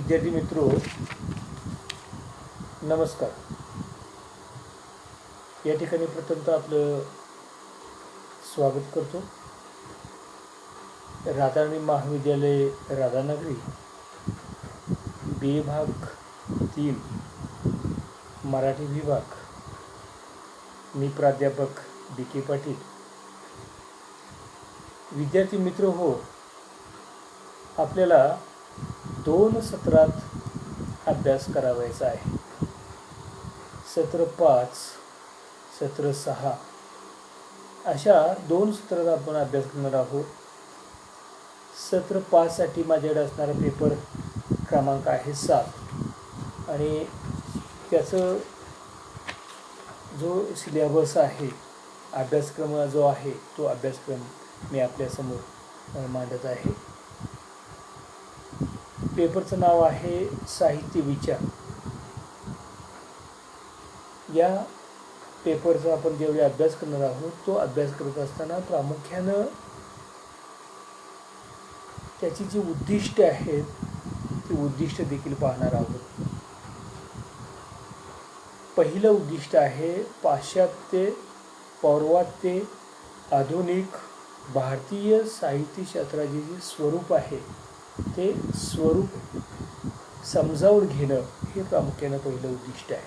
विद्यार्थी मित्रो, नमस्कार. या ठिकाणी प्रथमतः आपलं स्वागत करतो. राधानगरी महाविद्यालय राधानगरी विभाग 3 मराठी विभाग. मी प्राध्यापक B.K. पाटील. विद्यार्थी मित्र हो, आपल्याला 2 सत्रात अभ्यास करावायचा आहे. सत्र 5, सत्र 6 अशा 2 सत्रात आपण अभ्यास करणार आहोत. सत्र 5 साठी माझ्याकडे असणारा पेपर क्रमांक आहे 7 आणि त्याचं जो सिलेबस आहे, अभ्यासक्रम जो आहे, तो अभ्यासक्रम मी आपल्यासमोर मांडत आहे. पेपरचं नाव आहे साहित्य विचार. या पेपरचा आपण जेवढे अभ्यास करणार आहोत, तो अभ्यास करत असताना प्रामुख्यानं त्याची जी उद्दिष्ट आहेत, ती उद्दिष्ट देखील पाहणार आहोत. पहिलं उद्दिष्ट आहे पाश्चात्य, पौर्वात्य, आधुनिक भारतीय साहित्यशास्त्राचे जे स्वरूप आहे, ते स्वरूप समजावून घेणं हे प्रामुख्यानं पहिलं उद्दिष्ट आहे.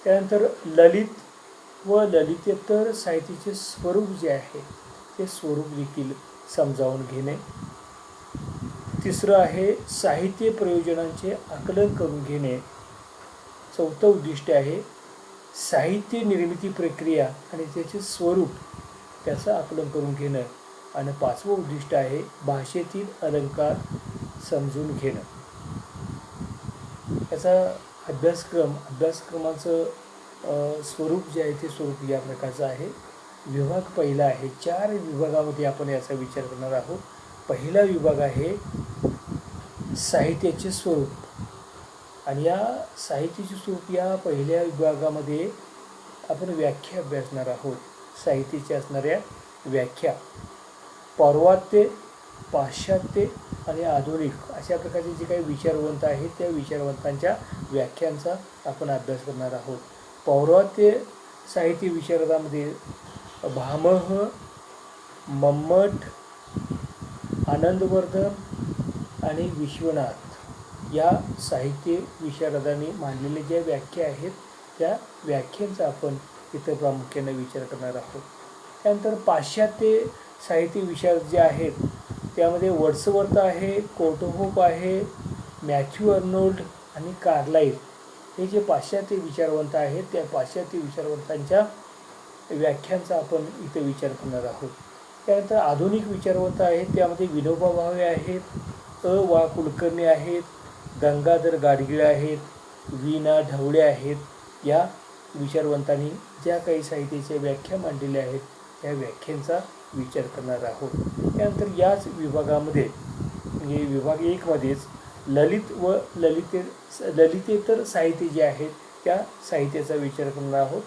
त्यानंतर ललित व ललितेतर साहित्याचे स्वरूप जे आहे, ते स्वरूप देखील समजावून घेणे. तिसरं आहे साहित्य प्रयोजनांचे आकलन करून घेणे. चौथं उद्दिष्ट आहे साहित्य निर्मिती प्रक्रिया आणि त्याचे स्वरूप, त्याचं आकलन करून घेणं. आणि 5वं उद्दिष्ट आहे भाषेतील अलंकार समजून घेणं. याचा अभ्यासक्रमाचं स्वरूप जे आहे, ते स्वरूप या प्रकारचं आहे. विभाग पहिला आहे. 4 विभागामध्ये आपण याचा विचार करणार आहोत. पहिला विभाग आहे साहित्याचे स्वरूप आणि या साहित्याचे स्वरूप या पहिल्या विभागामध्ये आपण व्याख्या अभ्यासणार आहोत. साहित्याच्या असणाऱ्या व्याख्या, पौर्वात्य, पाश्चात्य आणि आधुनिक अशा प्रकारचे जे काही विचारवंत आहेत, त्या विचारवंतांच्या व्याख्यांचा आपण अभ्यास करणार आहोत. पौर्वात्य साहित्य विशारदामध्ये भामह, मम्मट, आनंदवर्धन आणि विश्वनाथ या साहित्य विशारदांनी मांडलेल्या ज्या व्याख्या आहेत, त्या व्याख्यांचा आपण इथं प्रामुख्याने विचार करणार आहोत. त्यानंतर पाश्चात्य साहित्य विशारद जे आहेत, त्यामध्ये वर्ड्सवर्थ आहे, कोर्टहोप आहे, मॅथ्यू अर्नोल्ड आणि कार्लाइल हे जे पाश्चात्य विचारवंत आहेत, त्या पाश्चात्य विचारवंतांच्या व्याख्यांचा आपण इथे विचार करणार आहोत. त्यानंतर आधुनिक विचारवंत आहेत, त्यामध्ये विनोबा भावे आहेत, वा कुलकर्णी आहेत, गंगाधर गाडगीळ आहेत, वीणा ढवळे आहेत. या विचारवंतांनी ज्या काही साहित्याच्या व्याख्या मांडलेल्या आहेत, त्या व्याख्यांचा विचार करणार आहोत. त्यानंतर याच विभागामध्ये म्हणजे विभाग 1 मध्येच ललित व ललितेतर साहित्य जे आहेत, त्या साहित्याचा विचार करणार आहोत.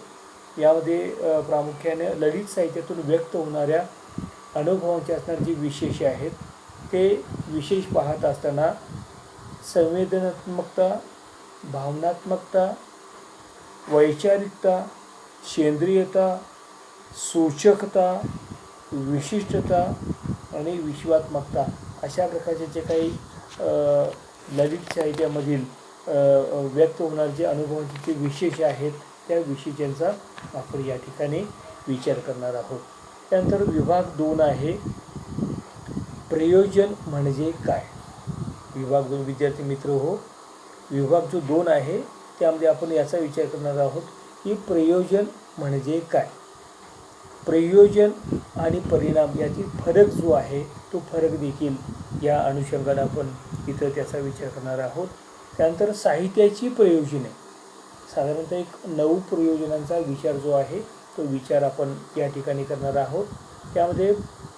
यामध्ये प्रामुख्याने ललित साहित्यातून व्यक्त होणाऱ्या अनुभवांचे असणारे जे विशेष आहेत, ते विशेष पाहत असताना संवेदनात्मकता, भावनात्मकता, वैचारिकता, सेंद्रियता, सूचकता, विशिष्टता आणि विश्वात्मकता अशा प्रकारचे जे काही ललित साहित्यामधील व्यक्त होणारे जे अनुभवांचे जे विशेष आहेत, त्या विशेषांचा आपण या ठिकाणी विचार करणार आहोत. त्यानंतर विभाग 2 आहे प्रयोजन म्हणजे काय. विभाग 2 विद्यार्थी मित्र हो, विभाग जो 2 आहे, त्यामध्ये आपण याचा विचार करणार आहोत की प्रयोजन म्हणजे काय. प्रयोजन आणि परिणाम यातील फरक जो आहे, तो फरक देखील या अनुषंगाने आपण इथं त्याचा विचार करणार आहोत. त्यानंतर साहित्याची प्रयोजने, साधारणतः एक 9 प्रयोजनांचा विचार जो आहे, तो विचार आपण या ठिकाणी करणार आहोत. त्यामध्ये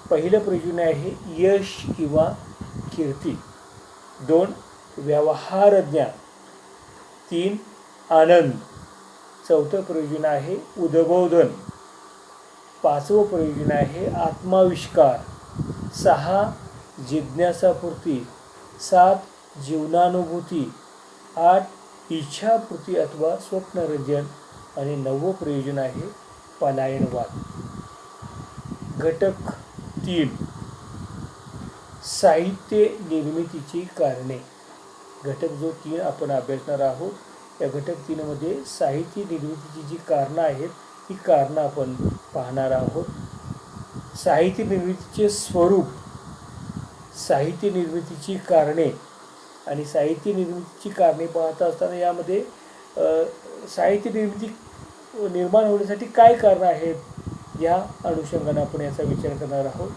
पहिलं प्रयोजन आहे यश किंवा कीर्ती. 2 व्यवहार ज्ञान. 3 आनंद. 4थं प्रयोजन आहे उद्बोधन. 5वं प्रयोजन आहे आत्माविष्कार. 6 जिज्ञासापूर्ती. 7 जीवनानुभूती, 8 इच्छापूर्ती अथवा स्वप्नरंजन आणि 9वं प्रयोजन आहे पलायनवाद. घटक 3 साहित्य निर्मितीची कारणे. घटक जो 3 आपण अभ्यासणार आहोत या घटक 3 मध्ये साहित्य निर्मितीची जी कारणं आहेत ती कारणं आपण पाहणार आहोत. साहित्य निर्मितीचे स्वरूप, साहित्य निर्मितीची कारणे आणि साहित्य निर्मितीची कारणे पाहत असताना यामध्ये साहित्य निर्मिती निर्माण होण्यासाठी काय कारणं आहेत या अनुषंगाने आपण याचा विचार करणार आहोत.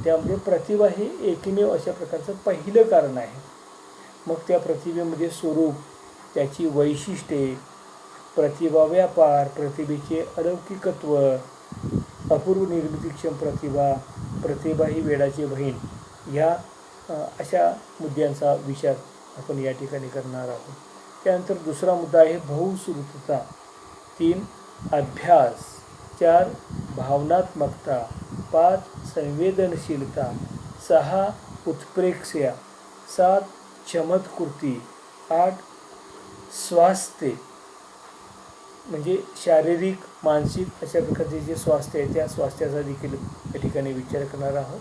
त्यामध्ये प्रतिभा हे एकमेव अशा प्रकारचं पहिलं कारण आहे. मग त्या प्रतिभेमध्ये स्वरूप, त्याची वैशिष्ट्ये, प्रतिभा व्यापार, प्रतिभेचे अलौकिकत्व, अपूर्व निर्मितीक्षम प्रतिभा, प्रतिभा ही वेडाची बहीण, या अशा मुद्द्यांचा विचार आपण या ठिकाणी करणार आहोत. त्यानंतर दुसरा मुद्दा आहे बहुश्रुतता, 3 अभ्यास, 4 भावनात्मकता, 5 संवेदनशीलता, 6 उत्प्रेक्षा, 7 चमत्कृती, 8 स्वास्थ्य म्हणजे शारीरिक मानसिक अशा प्रकारचे जे स्वास्थ्य आहे त्या स्वास्थ्याचा देखील या ठिकाणी विचार करणार आहोत.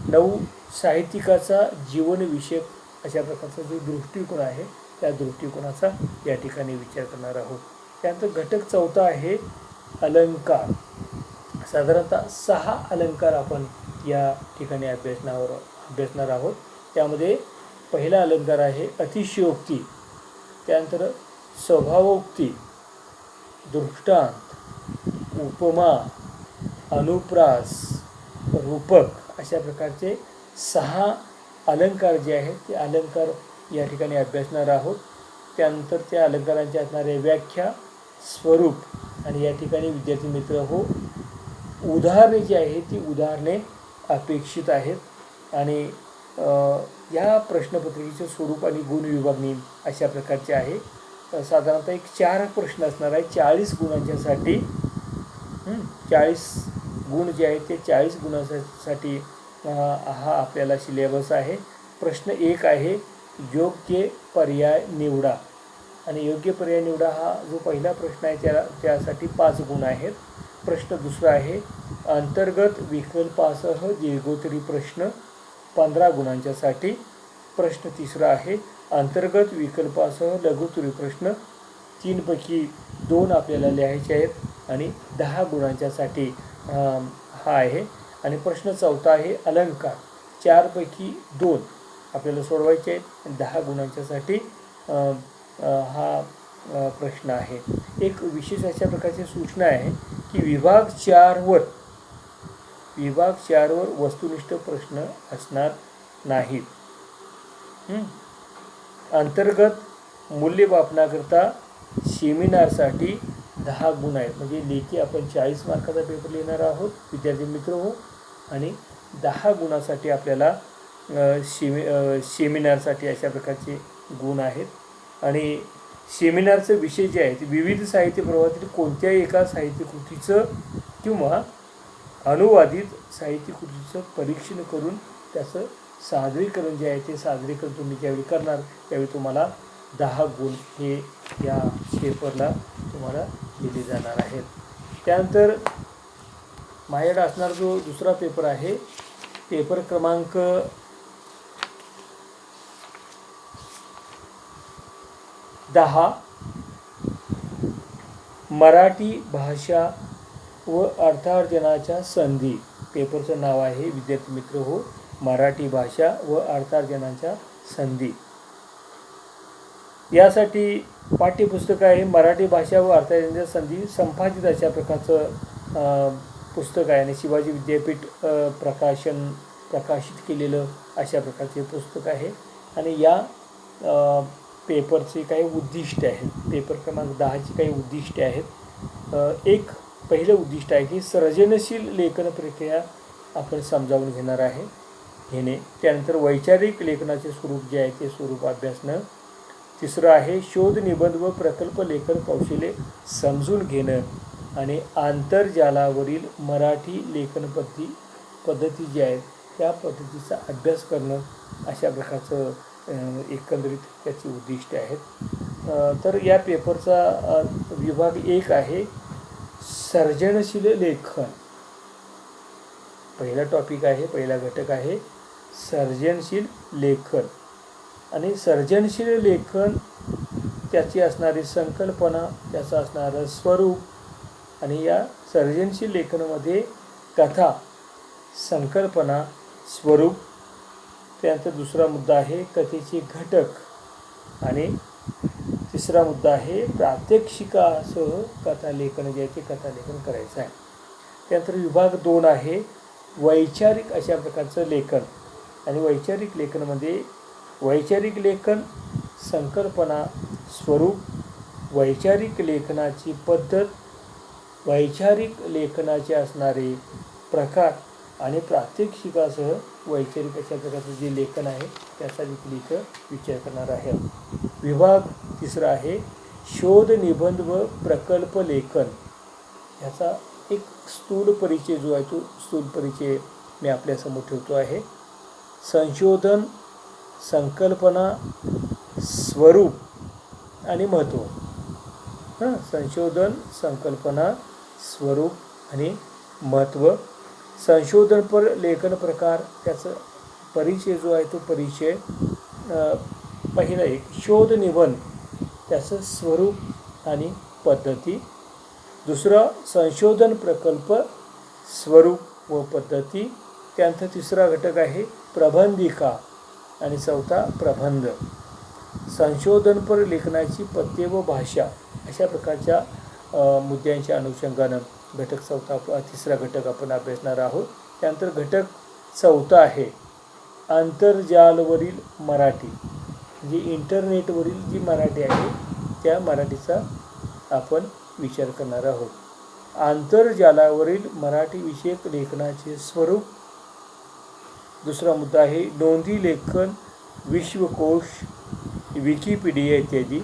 9 साहित्यिकाचा जीवनविषयक अशा प्रकारचा जो दृष्टिकोन आहे त्या दृष्टिकोनाचा या ठिकाणी विचार करणार आहोत. त्यानंतर घटक 4 आहे अलंकार. साधारणतः 6 अलंकार आपण या ठिकाणी अभ्यासणार आहोत. त्यामध्ये पहिला अलंकार आहे अतिशयोक्ती, त्यानंतर स्वभावोक्ती, दृष्टांत, उपमा, अनुप्रास, रूपक अशा प्रकारचे 6 अलंकार जे आहेत ते अलंकार या ठिकाणी अभ्यासणार आहोत. त्यानंतर त्या अलंकारांच्या असणाऱ्या व्याख्या, स्वरूप आणि या ठिकाणी विद्यार्थी मित्र हो उदाहरणे जी आहेत ती उदाहरणे अपेक्षित आहेत आणि या प्रश्नपत्रिकेचे स्वरूप आणि गुण विभागणी अशा प्रकारचे आहे. साधारणतः एक 4 प्रश्न असणार आहे 40 गुणांच्यासाठी. 40 गुण जे आहेत ते 40 गुणांसाठी हा आपल्याला सिलेबस आहे. प्रश्न 1 आहे योग्य पर्याय निवडा आणि योग्य पर्याय निवडा हा जो पहिला प्रश्न आहे त्यासाठी 5 गुण आहेत. प्रश्न दुसरा आहे अंतर्गत विकल्पासह दीर्घोत्तरी प्रश्न 15 गुणांच्यासाठी. प्रश्न तिसरा आहे अंतर्गत विकल्पासह लघुत्तरी प्रश्न 3 पैकी 2 आपल्याला लिहायचे आहेत आणि 10 गुणांच्यासाठी हा आहे. आणि प्रश्न 4 आहे अलंकार 4 पैकी 2 आपल्याला सोडवायचे आहेत आणि 10 गुणांच्यासाठी हा प्रश्न आहे. एक विशेष अशा प्रकारची सूचना आहे की विभाग 4 वर वस्तुनिष्ठ प्रश्न असणार नाहीत. अंतर्गत मूल्यमापनाकरता सेमिनारसाठी 10 गुण आहेत. म्हणजे लेखी आपण 40 मार्काचा पेपर लिहिणार आहोत विद्यार्थी मित्र हो आणि 10 गुणासाठी आपल्याला सेमिनारसाठी अशा प्रकारचे गुण आहेत. आणि सेमिनारचे विषय जे आहेत विविध साहित्य प्रवाहातील कोणत्याही एका साहित्यकृतीचं किंवा अनुवादित साहित्यकृतीचं परीक्षण करून त्याचं सादरीकरण जे आहे ते सादरीकरण तुम्ही ज्यावेळी करणार त्यावेळी तुम्हाला 10 गुण हे या पेपरला तुम्हाला दिले जाणार आहेत. त्यानंतर माझ्याकडे असणारा जो दुसरा पेपर आहे पेपर क्रमांक 10 मराठी भाषा व अर्थार्जनाच्या संधी. पेपरचं नाव आहे विद्यार्थी मित्र हो मराठी भाषा व अर्थार्जनाच्या संधी. यासाठी पाठ्यपुस्तक आहे मराठी भाषा व अर्थार्जनाच्या संधी संपादित अशा प्रकारचं पुस्तक आहे आणि शिवाजी विद्यापीठ प्रकाशित केलेलं अशा प्रकारचे पुस्तक आहे. आणि या पेपरचे काही उद्दिष्ट आहेत. पेपर क्रमांक 10ची काही उद्दिष्टे आहेत. एक पहिलं उद्दिष्ट आहे की सर्जनशील लेखन प्रक्रिया आपण समजावून घेणे. त्यानंतर वैचारिक लेखनाचे स्वरूप जे आहे ते स्वरूप अभ्यासणं. तिसरं आहे शोध निबंध व प्रकल्प लेखन कौशल्य समजून घेणं आणि आंतरजालावरील मराठी लेखन पद्धती जी आहेत त्या पद्धतीचा अभ्यास करणं अशा प्रकारचं एकंदरीत त्याची उद्दिष्टे आहेत. तर या पेपरचा विभाग 1 आहे सर्जनशील लेखन. पहिला टॉपिक आहे, पहिला घटक आहे सर्जनशील लेखन. आणि सर्जनशील लेखन त्याची असणारी संकल्पना, त्याचं असणारं स्वरूप आणि या सर्जनशील लेखनामध्ये कथा, संकल्पना, स्वरूप. त्यानंतर दुसरा मुद्दा आहे कथेचे घटक आणि तिसरा मुद्दा आहे प्रात्यक्षिकासह कथालेखन जे आहे ते कथालेखन करायचं आहे. त्यानंतर विभाग 2 आहे वैचारिक अशा प्रकारचं लेखन. आणि वैचारिक लेखनामध्ये वैचारिक लेखन, संकल्पना, स्वरूप, वैचारिक लेखनाची पद्धत, वैचारिक लेखनाचे असणारे प्रकार आणि प्रात्यक्षिकासह वैचारिक अशा प्रकारचं जे लेखन आहे त्याचा देखील इथं विचार करणार आहे. विभाग 3 आहे शोध, निबंध व प्रकल्प लेखन. ह्याचा एक स्थूल परिचय जो आहे तो स्थूल परिचय मी आपल्यासमोर ठेवतो आहे. संशोधन, संकल्पना, स्वरूप आणि महत्त्व. संशोधन, संकल्पना, स्वरूप आणि महत्त्व. संशोधनपर लेखन प्रकार, त्याचं परिचय जो आहे तो परिचय पहिला एक शोध निबंध, त्याचं स्वरूप आणि पद्धती. दुसरं संशोधन प्रकल्प, स्वरूप व पद्धती. त्यानंतर तिसरा घटक आहे प्रबंधिका आणि चौथा प्रबंध. संशोधनपर लेखनाची पद्य व भाषा अशा प्रकारच्या मुद्द्यांच्या अनुषंगानं तिसरा घटक आपण अभ्यासणार आहोत. त्यानंतर घटक 4 आहे आंतरजालवरील मराठी. म्हणजे इंटरनेटवरील जी मराठी आहे त्या मराठीचा आपण विचार करणार आहोत. आंतरजालावरील मराठी विषयक लेखनाचे स्वरूप. दुसरा मुद्दा आहे नोंदी लेखन, विश्वकोश, विकिपीडिया इत्यादी.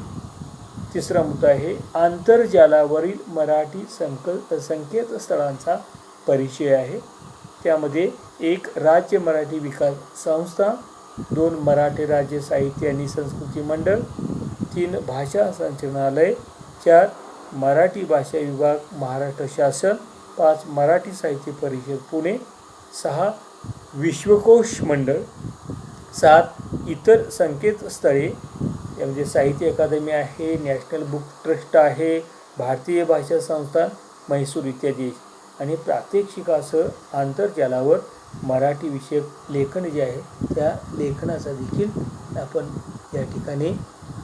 तिसरा मुद्दा आहे आंतरजालावरील मराठी संकेतस्थळांचा परिचय आहे. त्यामध्ये 1 राज्य मराठी विकास संस्था, 2 मराठी राज्य साहित्य आणि संस्कृती मंडळ, 3 भाषा संचालनालय, 4 मराठी भाषा विभाग महाराष्ट्र शासन, 5 मराठी साहित्य परिषद पुणे, 6 विश्वकोश मंडळ, 7 इतर संकेतस्थळे म्हणजे साहित्य अकादमी आहे, नॅशनल बुक ट्रस्ट आहे, भारतीय भाषा संस्थान म्हैसूर इत्यादी. आणि प्रात्यक्षिकासह आंतरजालावर मराठी विषयक लेखन जे आहे त्या लेखनाचा देखील आपण या ठिकाणी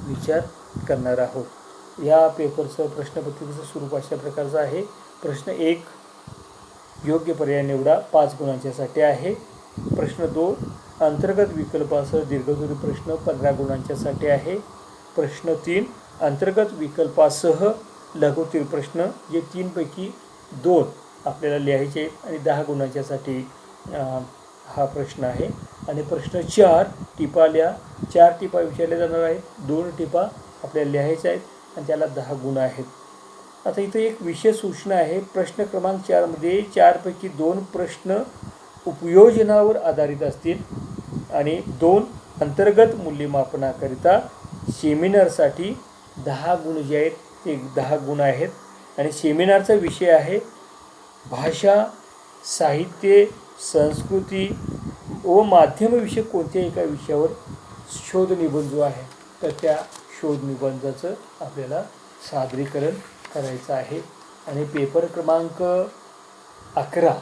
विचार करणार आहोत. या पेपरचं प्रश्नपत्रिकेचं स्वरूप अशा प्रकारचं आहे. प्रश्न 1 योग्य पर्याय निवडा, 5 गुणांच्यासाठी आहे. प्रश्न 2 अंतर्गत विकल्पासह दीर्घदुरी प्रश्न 15 गुणांच्यासाठी आहे. प्रश्न 3 अंतर्गत विकल्पासह लघुतील प्रश्न जे 3 पैकी 2 आपल्याला लिहायचे आहेत आणि 10 गुणांच्यासाठी हा प्रश्न आहे. आणि प्रश्न 4 टिपा लिहा. 4 टिपा विचारल्या जाणार आहेत, 2 टिपा आपल्याला लिहायच्या आहेत आणि त्याला 10 गुण आहेत. आता इथं एक विशेष सूचना आहे. प्रश्न क्रमांक 4 मध्ये 4 पैकी 2 प्रश्न उपयोजनावर आधारित असतील आणि 2 अंतर्गत मूल्यमापनाकरिता सेमिनारसाठी 10 गुण जे आहेत ते 10 गुण आहेत. आणि सेमिनारचा विषय आहे भाषा, साहित्य, संस्कृती व माध्यम विषय कोणत्याही एका विषयावर शोध निबंध जो आहे तर त्या शोध निबंधाचं आपल्याला सादरीकरण करायचं आहे. आणि पेपर क्रमांक 11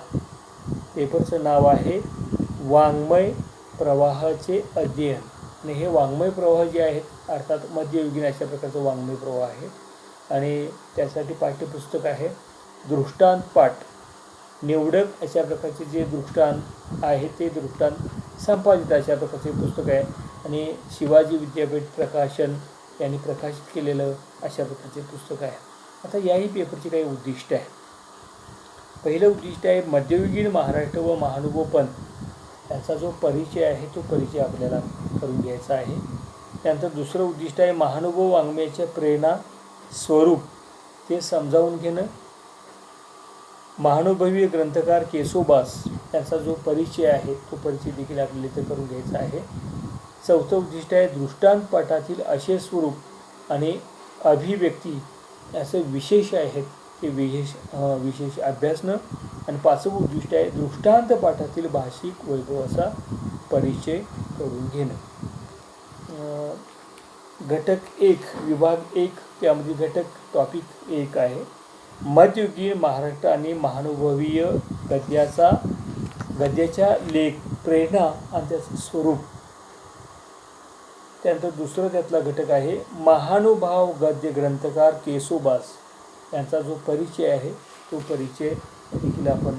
पेपरचं नाव आहे वाङ्मय प्रवाहाचे अध्ययन. आणि हे वाङ्मय प्रवाह जे आहेत अर्थात मध्ययुगीन अशा प्रकारचं वाङ्मय प्रवाह आहे. आणि त्यासाठी पाठ्यपुस्तक आहे दृष्टांत पाठ. निवडक अशा प्रकारचे जे दृष्टांत आहे ते दृष्टांत संपादित अशा प्रकारचे पुस्तक आहे. आणि शिवाजी विद्यापीठ प्रकाशन यांनी प्रकाशित केलेलं अशा प्रकारचे पुस्तक आहे. आता याही पेपरची काही उद्दिष्ट आहे. पहिलं उद्दिष्ट आहे मध्ययुगीन महाराष्ट्र व महानुभवपंत याचा जो परिचय आहे तो परिचय आपल्याला करून घ्यायचा आहे. त्यानंतर दुसरं उद्दिष्ट आहे महानुभव वाङ्मयाच्या प्रेरणा, स्वरूप ते समजावून घेणं. महानुभवी ग्रंथकार केशोबास यांचा जो परिचय आहे तो परिचय देखील आपल्याला इथे करून घ्यायचा आहे. चौथं उद्दिष्ट आहे दृष्टांत पाठातील आशय स्वरूप आणि अभिव्यक्ती असं विशेष आहेत ते विशेष अभ्यासनं. आणि पाचवं उद्दिष्ट आहे दृष्टांत पाठातील भाषिक वैभवाचा परिचय करून घेणं. घटक 1 विभाग 1 त्यामध्ये घटक टॉपिक 1 आहे मध्ययुगीन महाराष्ट्र आणि महानुभवीय गद्याच्या लेख प्रेरणा आणि त्याचं स्वरूप. त्यानंतर दुसरं त्यातला घटक आहे महानुभाव गद्य ग्रंथकार केशोबास यांचा जो परिचय आहे तो परिचय देखील आपण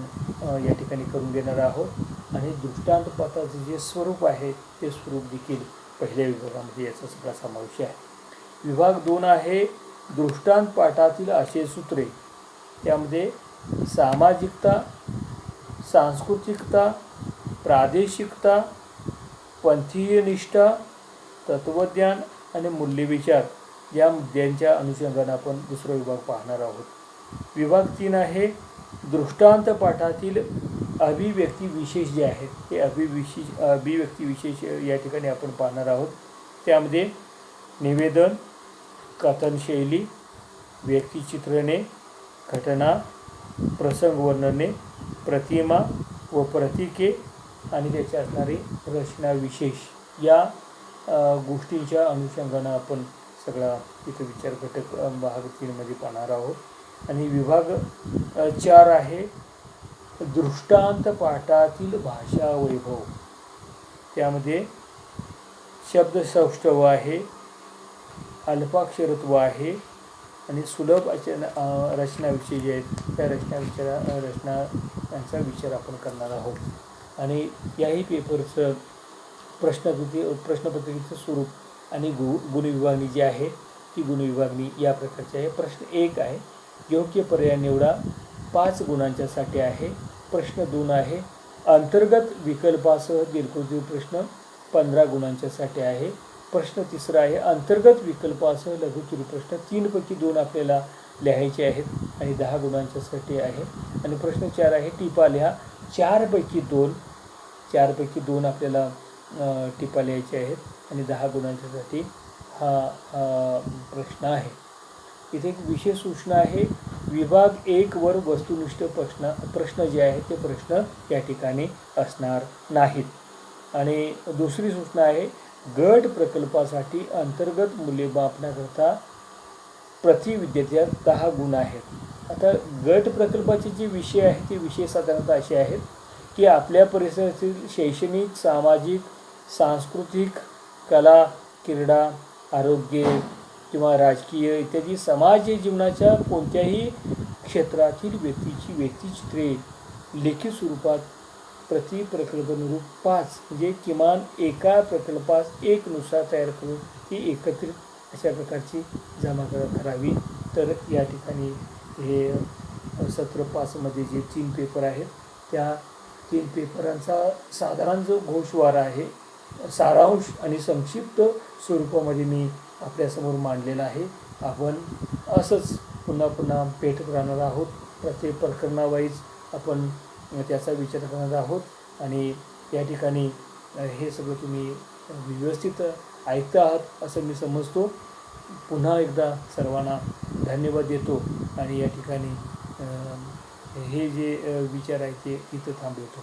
या ठिकाणी करून घेणार आहोत. आणि दृष्टांत पाठाचे जे स्वरूप आहे ते स्वरूप देखील पहिल्या विभागामध्ये याचा सगळा समावेश आहे. विभाग 2 आहे दृष्टांत पाठातील आशय सूत्रे. त्यामध्ये सामाजिकता, सांस्कृतिकता, प्रादेशिकता, पंथीय निष्ठा, तत्त्वज्ञान आणि मूल्यविचार या मुद्द्यांच्या अनुषंगाने आपण दुसरा विभाग पाहणार आहोत. विभाग 3 आहे दृष्टांत पाठातील अभिव्यक्ती विशेष जे आहेत ते अभिव्यक्ती विशेष या ठिकाणी आपण पाहणार आहोत. त्यामध्ये निवेदन, कथनशैली, व्यक्तिचित्रणे, घटना, प्रसंग वर्णने, प्रतिमा व प्रतीके आणि त्याचे असणारे रचना विशेष या गोष्टींच्या अनुषंगानं आपण सगळा इथं विचार घटक भाग 3मध्ये पाहणार आहोत. आणि विभाग 4 आहे दृष्टांत पाठातील भाषा वैभव. त्यामध्ये शब्दसौष्ठव आहे, अल्पाक्षरत्व आहे आणि सुलभ रचनाविषयी जे आहेत त्या रचनांचा विचार आपण करणार आहोत. आणि याही पेपरचं प्रश्नपत्रिकेचं स्वरूप आणि गुणविभागणी जी आहे ती गुणविभागणी या प्रकारची आहे. प्रश्न 1 आहे योग्य पर्याय निवडा 5 गुणांच्यासाठी आहे. प्रश्न 2 आहे अंतर्गत विकल्पासह दीर्घोत्तरी प्रश्न 15 गुणांच्यासाठी आहे. प्रश्न 3 आहे अंतर्गत विकल्पासह लघुत्तरी प्रश्न 3 पैकी 2 आपल्याला लिहायचे आहेत आणि 10 गुणांच्यासाठी आहे. आणि प्रश्न 4 आहे टिपा लिहा 4 पैकी 2 आपल्याला टिपा लिहायचे आहेत आणि 10 गुणांच्यासाठी हा प्रश्न आहे. इथे एक विशेष सूचना आहे विभाग 1 वर वस्तुनिष्ठ प्रश्न जे आहेत ते प्रश्न या ठिकाणी असणार नाहीत. आणि दुसरी सूचना आहे गट प्रकल्पासाठी अंतर्गत मूल्यमापनाकरता प्रति विद्यार्थ्यास 10 गुण आहेत. आता गट प्रकल्पाचे जे विषय आहेत ते विषय साधारणतः असे आहेत की आपल्या परिसरातील शैक्षणिक, सामाजिक, सांस्कृतिक, कला, क्रीडा, आरोग्य किंवा राजकीय इत्यादी समाज जीवनाच्या कोणत्याही क्षेत्रातील व्यक्तीची व्यक्तिचित्रे लेखी स्वरूपात प्रति प्रकल्पानुरूप 5 म्हणजे किमान एका प्रकल्पास 1 नुसार तयार करून ती एकत्रित अशा प्रकारची जमा करावी. तर या ठिकाणी हे सत्र 5मध्ये जे 3 पेपर आहेत त्या 3 पेपरांचा साधारण जो गोषवारा आहे सारांश आणि संक्षिप्त स्वरूपामध्ये मी आपल्यासमोर मांडलेला आहे. आपण असंच पुन्हा पुन्हा भेटत राहणार आहोत. प्रत्येक प्रकरणावाईज आपण त्याचा विचार करणार आहोत आणि या ठिकाणी हे सगळं तुम्ही व्यवस्थित ऐकता आहात असं मी समजतो. पुन्हा एकदा सर्वांना धन्यवाद देतो आणि या ठिकाणी हे जे विचार आहे ते इथं थांबवतो.